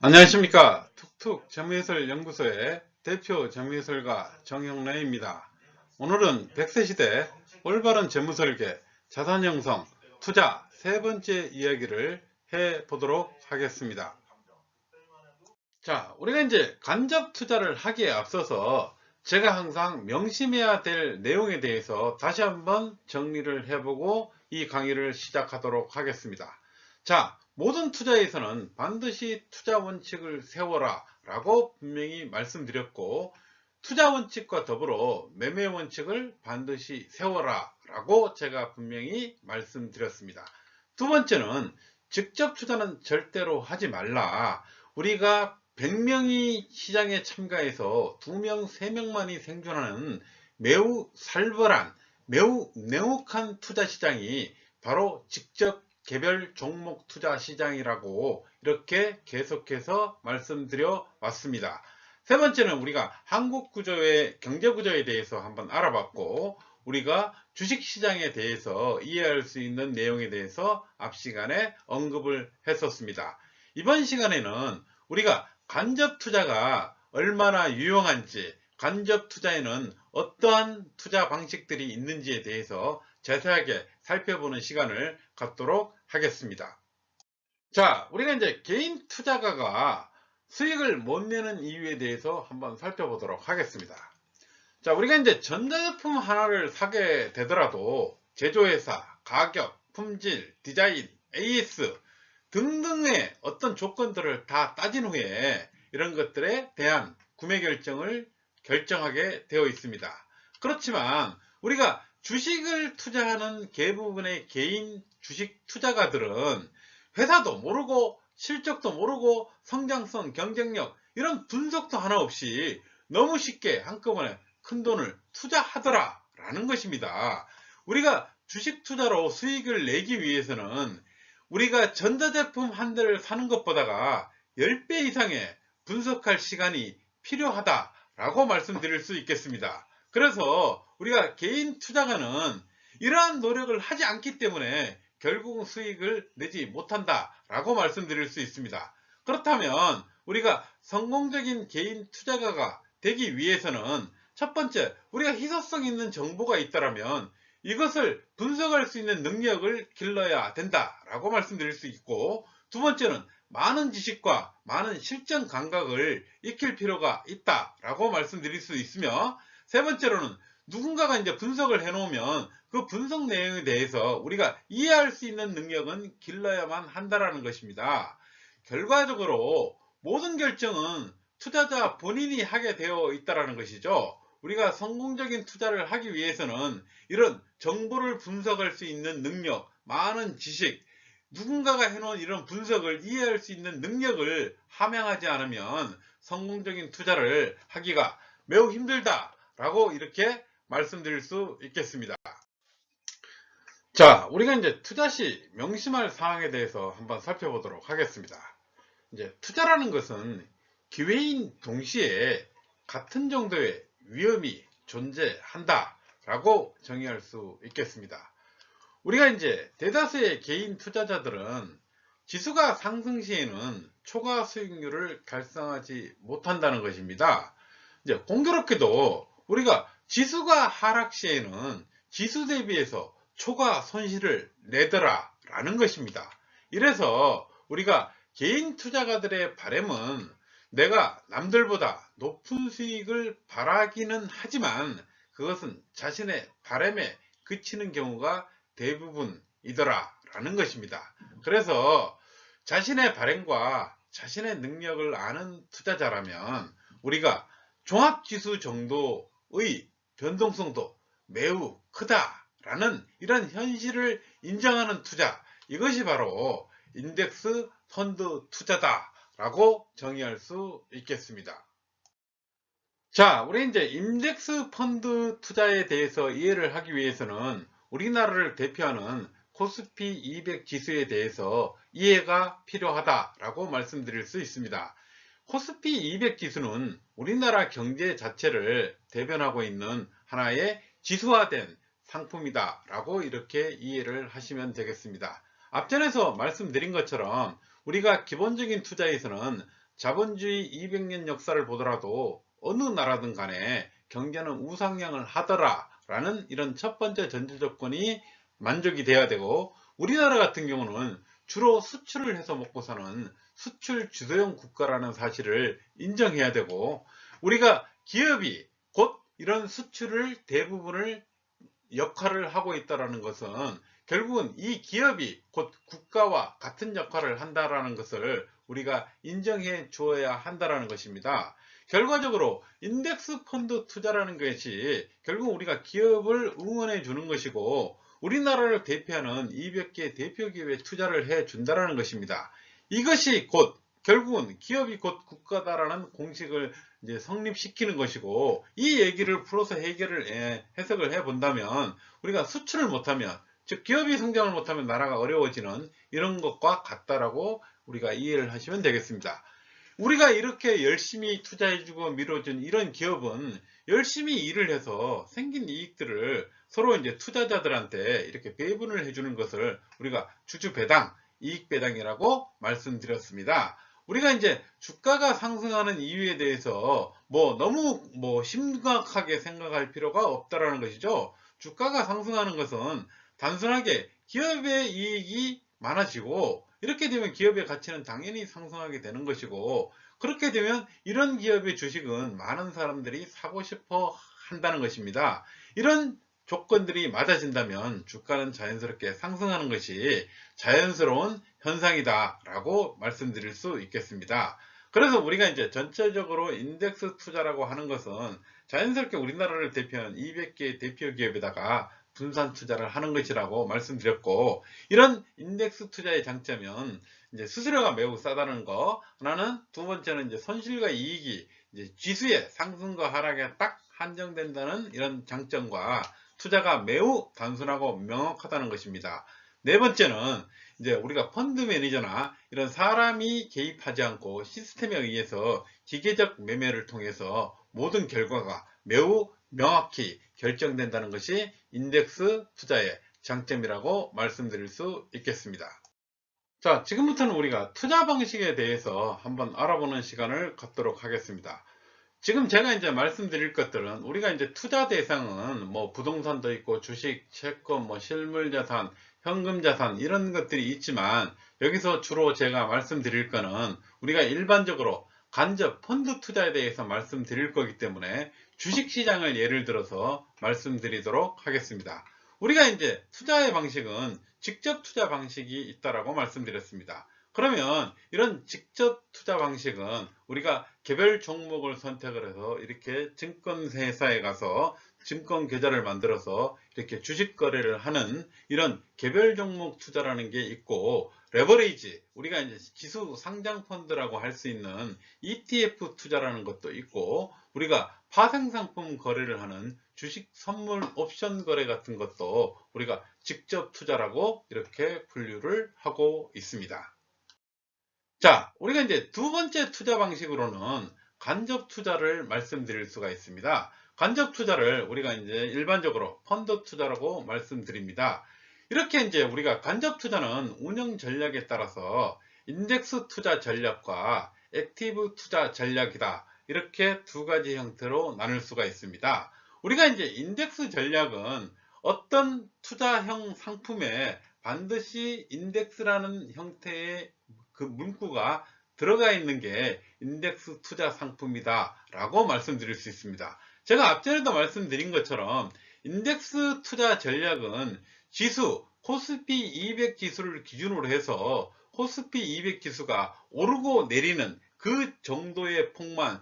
안녕하십니까. 툭툭 재무해설 연구소의 대표 재무해설가 정영래입니다. 오늘은 100세 시대 올바른 재무설계, 자산 형성, 투자 세 번째 이야기를 해 보도록 하겠습니다. 자, 우리가 이제 간접 투자를 하기에 앞서서 제가 항상 명심해야 될 내용에 대해서 다시 한번 정리를 해보고 이 강의를 시작하도록 하겠습니다. 자, 모든 투자에서는 반드시 투자 원칙을 세워라 라고 분명히 말씀드렸고, 투자 원칙과 더불어 매매 원칙을 반드시 세워라 라고 제가 분명히 말씀드렸습니다. 두 번째는 직접 투자는 절대로 하지 말라. 우리가 100명이 시장에 참가해서 2명, 3명만이 생존하는 매우 살벌한, 매우 냉혹한 투자 시장이 바로 직접 개별 종목 투자 시장이라고 이렇게 계속해서 말씀드려 왔습니다. 세 번째는 우리가 한국 구조의 경제 구조에 대해서 한번 알아봤고, 우리가 주식시장에 대해서 이해할 수 있는 내용에 대해서 앞 시간에 언급을 했었습니다. 이번 시간에는 우리가 간접 투자가 얼마나 유용한지, 간접 투자에는 어떠한 투자 방식들이 있는지에 대해서 자세하게 살펴보는 시간을 갖도록 하겠습니다. 자, 우리가 이제 개인 투자가가 수익을 못 내는 이유에 대해서 한번 살펴보도록 하겠습니다. 자, 우리가 이제 전자제품 하나를 사게 되더라도 제조회사, 가격, 품질, 디자인, AS 등등의 어떤 조건들을 다 따진 후에 이런 것들에 대한 구매 결정을 결정하게 되어 있습니다. 그렇지만 우리가 주식을 투자하는 대부분의 개인 주식 투자가들은 회사도 모르고 실적도 모르고 성장성, 경쟁력 이런 분석도 하나 없이 너무 쉽게 한꺼번에 큰 돈을 투자하더라 라는 것입니다. 우리가 주식 투자로 수익을 내기 위해서는 우리가 전자제품 한 대를 사는 것보다가 10배 이상의 분석할 시간이 필요하다라고 말씀드릴 수 있겠습니다. 그래서 우리가 개인 투자가는 이러한 노력을 하지 않기 때문에 결국은 수익을 내지 못한다라고 말씀드릴 수 있습니다. 그렇다면 우리가 성공적인 개인 투자가가 되기 위해서는 첫 번째, 우리가 희소성 있는 정보가 있다면 이것을 분석할 수 있는 능력을 길러야 된다라고 말씀드릴 수 있고, 두 번째는 많은 지식과 많은 실전 감각을 익힐 필요가 있다라고 말씀드릴 수 있으며, 세 번째로는 누군가가 이제 분석을 해놓으면 그 분석 내용에 대해서 우리가 이해할 수 있는 능력은 길러야만 한다라는 것입니다. 결과적으로 모든 결정은 투자자 본인이 하게 되어 있다는 것이죠. 우리가 성공적인 투자를 하기 위해서는 이런 정보를 분석할 수 있는 능력, 많은 지식, 누군가가 해놓은 이런 분석을 이해할 수 있는 능력을 함양하지 않으면 성공적인 투자를 하기가 매우 힘들다라고 이렇게 말씀드릴 수 있겠습니다. 자, 우리가 이제 투자 시 명심할 사항에 대해서 한번 살펴보도록 하겠습니다. 이제 투자라는 것은 기회인 동시에 같은 정도의 위험이 존재한다 라고 정의할 수 있겠습니다. 우리가 이제 대다수의 개인 투자자들은 지수가 상승 시에는 초과 수익률을 달성하지 못한다는 것입니다. 이제 공교롭게도 우리가 지수가 하락 시에는 지수 대비해서 초과 손실을 내더라 라는 것입니다. 이래서 우리가 개인 투자가들의 바람은 내가 남들보다 높은 수익을 바라기는 하지만 그것은 자신의 바람에 그치는 경우가 대부분이더라 라는 것입니다. 그래서 자신의 바람과 자신의 능력을 아는 투자자라면 우리가 종합지수 정도의 변동성도 매우 크다라는 이런 현실을 인정하는 투자, 이것이 바로 인덱스 펀드 투자다 라고 정의할 수 있겠습니다. 자, 우리 이제 인덱스 펀드 투자에 대해서 이해를 하기 위해서는 우리나라를 대표하는 코스피 200 지수에 대해서 이해가 필요하다라고 말씀드릴 수 있습니다. 코스피 200 지수는 우리나라 경제 자체를 대변하고 있는 하나의 지수화된 상품이다 라고 이렇게 이해를 하시면 되겠습니다. 앞전에서 말씀드린 것처럼 우리가 기본적인 투자에서는 자본주의 200년 역사를 보더라도 어느 나라든 간에 경제는 우상향을 하더라 라는 이런 첫 번째 전제 조건이 만족이 돼야 되고, 우리나라 같은 경우는 주로 수출을 해서 먹고 사는 수출 주도형 국가라는 사실을 인정해야 되고, 우리가 기업이 곧 이런 수출을 대부분을 역할을 하고 있다는 것은 결국은 이 기업이 곧 국가와 같은 역할을 한다는 것을 우리가 인정해 주어야 한다는 것입니다. 결과적으로 인덱스 펀드 투자라는 것이 결국 우리가 기업을 응원해 주는 것이고, 우리나라를 대표하는 200개 대표 기업에 투자를 해 준다는 것입니다. 이것이 곧 결국은 기업이 곧 국가다라는 공식을 이제 성립시키는 것이고, 이 얘기를 풀어서 해석을 해 본다면 우리가 수출을 못하면, 즉 기업이 성장을 못하면 나라가 어려워지는 이런 것과 같다라고 우리가 이해를 하시면 되겠습니다. 우리가 이렇게 열심히 투자해주고 밀어준 이런 기업은 열심히 일을 해서 생긴 이익들을 서로 이제 투자자들한테 이렇게 배분을 해주는 것을 우리가 주주배당, 이익배당이라고 말씀드렸습니다. 우리가 이제 주가가 상승하는 이유에 대해서 너무 심각하게 생각할 필요가 없다라는 것이죠. 주가가 상승하는 것은 단순하게 기업의 이익이 많아지고, 이렇게 되면 기업의 가치는 당연히 상승하게 되는 것이고, 그렇게 되면 이런 기업의 주식은 많은 사람들이 사고 싶어 한다는 것입니다. 이런 조건들이 맞아진다면 주가는 자연스럽게 상승하는 것이 자연스러운 현상이다 라고 말씀드릴 수 있겠습니다. 그래서 우리가 이제 전체적으로 인덱스 투자라고 하는 것은 자연스럽게 우리나라를 대표하는 200개 대표 기업에다가 분산 투자를 하는 것이라고 말씀드렸고, 이런 인덱스 투자의 장점은 이제 수수료가 매우 싸다는 거 하나는, 두 번째는 이제 손실과 이익이 이제 지수의 상승과 하락에 딱 한정된다는 이런 장점과 투자가 매우 단순하고 명확하다는 것입니다. 네 번째는 이제 우리가 펀드 매니저나 이런 사람이 개입하지 않고 시스템에 의해서 기계적 매매를 통해서 모든 결과가 매우 명확히 결정된다는 것이 인덱스 투자의 장점이라고 말씀드릴 수 있겠습니다. 자, 지금부터는 우리가 투자 방식에 대해서 한번 알아보는 시간을 갖도록 하겠습니다. 지금 제가 이제 말씀드릴 것들은 우리가 이제 투자 대상은 부동산도 있고 주식, 채권, 실물 자산, 현금 자산 이런 것들이 있지만, 여기서 주로 제가 말씀드릴 거는 우리가 일반적으로 간접 펀드 투자에 대해서 말씀드릴 거기 때문에 주식 시장을 예를 들어서 말씀드리도록 하겠습니다. 우리가 이제 투자의 방식은 직접 투자 방식이 있다라고 말씀드렸습니다. 그러면 이런 직접 투자 방식은 우리가 개별 종목을 선택을 해서 이렇게 증권회사에 가서 증권 계좌를 만들어서 이렇게 주식 거래를 하는 이런 개별 종목 투자라는 게 있고, 레버리지, 우리가 이제 지수 상장 펀드라고 할 수 있는 ETF 투자라는 것도 있고, 우리가 파생상품 거래를 하는 주식 선물 옵션 거래 같은 것도 우리가 직접 투자라고 이렇게 분류를 하고 있습니다. 자, 우리가 이제 두 번째 투자 방식으로는 간접 투자를 말씀드릴 수가 있습니다. 간접 투자를 우리가 이제 일반적으로 펀드 투자라고 말씀드립니다. 이렇게 이제 우리가 간접 투자는 운영 전략에 따라서 인덱스 투자 전략과 액티브 투자 전략이다, 이렇게 두 가지 형태로 나눌 수가 있습니다. 우리가 이제 인덱스 전략은 어떤 투자형 상품에 반드시 인덱스라는 형태의 그 문구가 들어가 있는 게 인덱스 투자 상품이다 라고 말씀드릴 수 있습니다. 제가 앞전에도 말씀드린 것처럼 인덱스 투자 전략은 지수 코스피 200 지수를 기준으로 해서 코스피 200 지수가 오르고 내리는 그 정도의 폭만,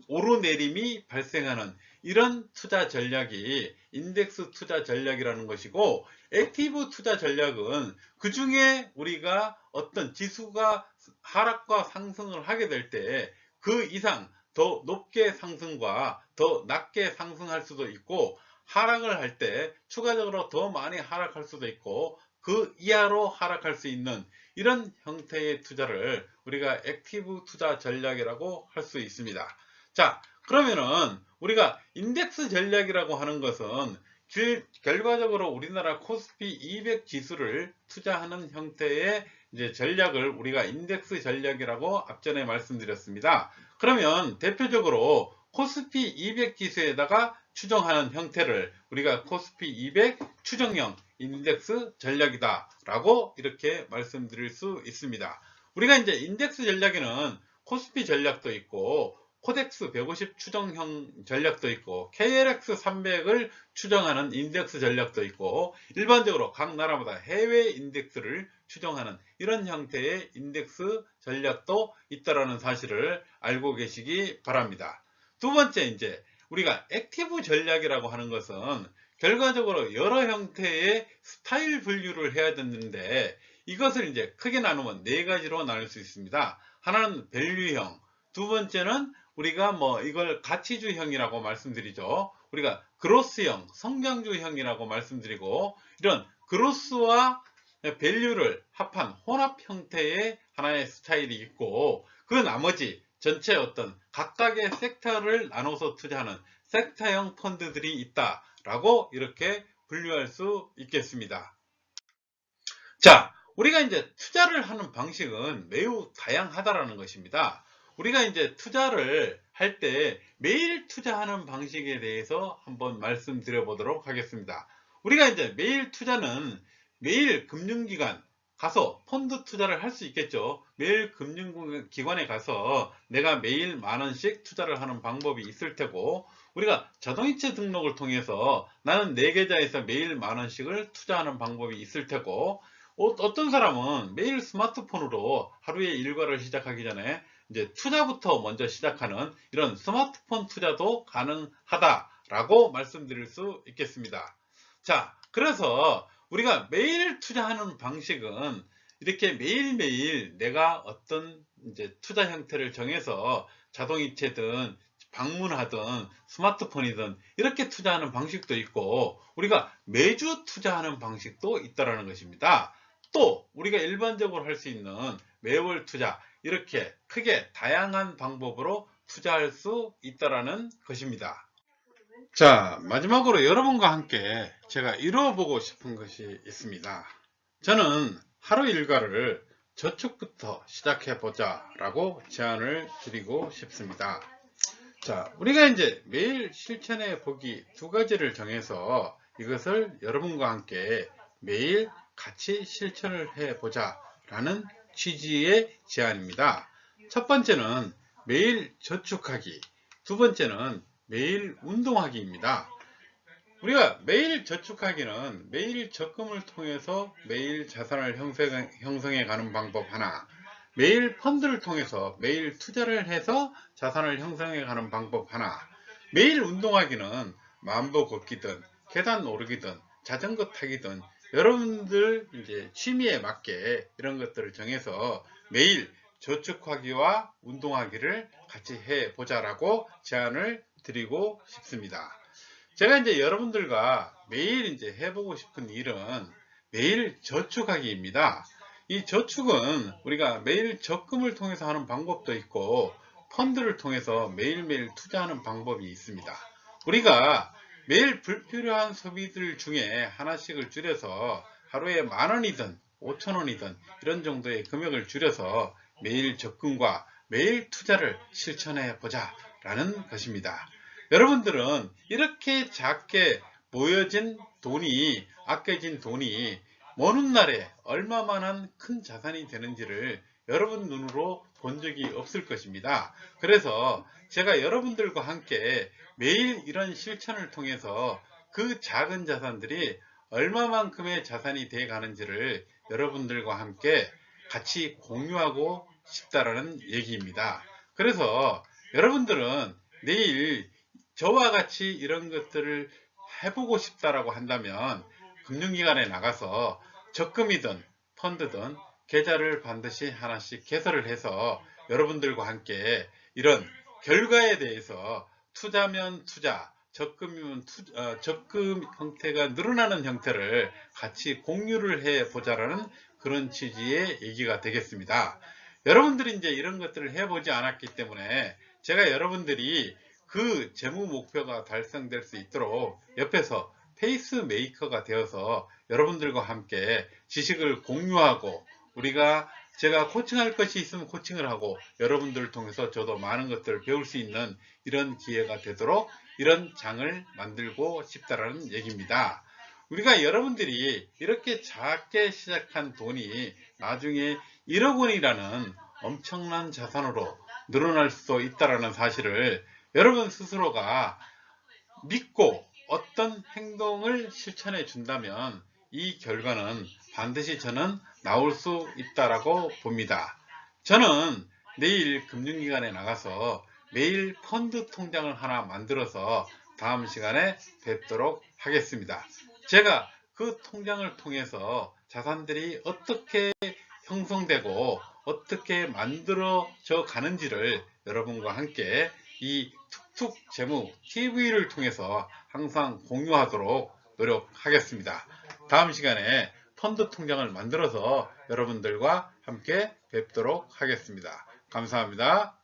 오르내림이 발생하는 이런 투자 전략이 인덱스 투자 전략이라는 것이고, 액티브 투자 전략은 그 중에 우리가 어떤 지수가 하락과 상승을 하게 될 때 그 이상 더 높게 상승과 더 낮게 상승할 수도 있고, 하락을 할 때 추가적으로 더 많이 하락할 수도 있고 그 이하로 하락할 수 있는 이런 형태의 투자를 우리가 액티브 투자 전략이라고 할 수 있습니다. 자, 그러면은 우리가 인덱스 전략이라고 하는 것은 결과적으로 우리나라 코스피 200 지수를 투자하는 형태의 이제 전략을 우리가 인덱스 전략이라고 앞전에 말씀드렸습니다. 그러면 대표적으로 코스피 200 지수에다가 추정하는 형태를 우리가 코스피 200 추정형 인덱스 전략이다 라고 이렇게 말씀드릴 수 있습니다. 우리가 이제 인덱스 전략에는 코스피 전략도 있고 코덱스 150 추정형 전략도 있고 KLX 300을 추정하는 인덱스 전략도 있고 일반적으로 각 나라마다 해외 인덱스를 추정하는 이런 형태의 인덱스 전략도 있다라는 사실을 알고 계시기 바랍니다. 두 번째, 이제 우리가 액티브 전략이라고 하는 것은 결과적으로 여러 형태의 스타일 분류를 해야 되는데 이것을 이제 크게 나누면 네 가지로 나눌 수 있습니다. 하나는 밸류형, 두 번째는 우리가 이걸 가치주형이라고 말씀드리죠. 우리가 그로스형, 성장주형이라고 말씀드리고 이런 그로스와 밸류를 합한 혼합 형태의 하나의 스타일이 있고 그 나머지 전체 어떤 각각의 섹터를 나눠서 투자하는 섹터형 펀드들이 있다라고 이렇게 분류할 수 있겠습니다. 자, 우리가 이제 투자를 하는 방식은 매우 다양하다라는 것입니다. 우리가 이제 투자를 할 때 매일 투자하는 방식에 대해서 한번 말씀드려 보도록 하겠습니다. 우리가 이제 매일 투자는 매일 금융기관 가서 펀드 투자를 할 수 있겠죠. 매일 금융기관에 가서 내가 매일 만원씩 투자를 하는 방법이 있을 테고 우리가 자동이체 등록을 통해서 나는 내 계좌에서 매일 만원씩을 투자하는 방법이 있을 테고 어떤 사람은 매일 스마트폰으로 하루의 일과를 시작하기 전에 이제 투자부터 먼저 시작하는 이런 스마트폰 투자도 가능하다라고 말씀드릴 수 있겠습니다. 자, 그래서 우리가 매일 투자하는 방식은 이렇게 매일매일 내가 어떤 이제 투자 형태를 정해서 자동이체든 방문하든 스마트폰이든 이렇게 투자하는 방식도 있고 우리가 매주 투자하는 방식도 있다라는 것입니다. 또 우리가 일반적으로 할 수 있는 매월 투자 이렇게 크게 다양한 방법으로 투자할 수 있다라는 것입니다. 자, 마지막으로 여러분과 함께 제가 이루어보고 싶은 것이 있습니다. 저는 하루 일과를 저축부터 시작해보자 라고 제안을 드리고 싶습니다. 자, 우리가 이제 매일 실천해 보기 두 가지를 정해서 이것을 여러분과 함께 매일 같이 실천을 해보자 라는 취지의 제안입니다. 첫 번째는 매일 저축하기, 두 번째는 매일 운동하기입니다. 우리가 매일 저축하기는 매일 적금을 통해서 매일 자산을 형성해 가는 방법 하나, 매일 펀드를 통해서 매일 투자를 해서 자산을 형성해 가는 방법 하나, 매일 운동하기는 만보 걷기든 계단 오르기든 자전거 타기든 여러분들 이제 취미에 맞게 이런 것들을 정해서 매일 저축하기와 운동하기를 같이 해보자라고 제안을 드리고 싶습니다. 제가 이제 여러분들과 매일 이제 해보고 싶은 일은 매일 저축하기입니다. 이 저축은 우리가 매일 적금을 통해서 하는 방법도 있고 펀드를 통해서 매일매일 투자하는 방법이 있습니다. 우리가 매일 불필요한 소비들 중에 하나씩을 줄여서 하루에 10,000원이든 5,000원이든 이런 정도의 금액을 줄여서 매일 적금과 매일 투자를 실천해 보자 라는 것입니다. 여러분들은 이렇게 작게 모여진 돈이, 아껴진 돈이 먼 훗날에 얼마만한 큰 자산이 되는지를 여러분 눈으로 본 적이 없을 것입니다. 그래서 제가 여러분들과 함께 매일 이런 실천을 통해서 그 작은 자산들이 얼마만큼의 자산이 되어 가는지를 여러분들과 함께 같이 공유하고 싶다라는 얘기입니다. 그래서 여러분들은 내일 저와 같이 이런 것들을 해보고 싶다라고 한다면 금융기관에 나가서 적금이든 펀드든 계좌를 반드시 하나씩 개설을 해서 여러분들과 함께 이런 결과에 대해서 투자면 투자, 적금이면 적금 형태가 늘어나는 형태를 같이 공유를 해 보자라는 그런 취지의 얘기가 되겠습니다. 여러분들이 이제 이런 것들을 해보지 않았기 때문에 제가 여러분들이 그 재무 목표가 달성될 수 있도록 옆에서 페이스메이커가 되어서 여러분들과 함께 지식을 공유하고 제가 코칭할 것이 있으면 코칭을 하고 여러분들을 통해서 저도 많은 것들을 배울 수 있는 이런 기회가 되도록 이런 장을 만들고 싶다라는 얘기입니다. 우리가 여러분들이 이렇게 작게 시작한 돈이 나중에 1억 원이라는 엄청난 자산으로 늘어날 수도 있다는 사실을 여러분 스스로가 믿고 어떤 행동을 실천해 준다면 이 결과는 반드시 저는 나올 수 있다라고 봅니다. 저는 내일 금융기관에 나가서 매일 펀드 통장을 하나 만들어서 다음 시간에 뵙도록 하겠습니다. 제가 그 통장을 통해서 자산들이 어떻게 형성되고 어떻게 만들어져 가는지를 여러분과 함께 이 툭툭 재무 TV를 통해서 항상 공유하도록 노력하겠습니다. 다음 시간에 펀드 통장을 만들어서 여러분들과 함께 뵙도록 하겠습니다. 감사합니다.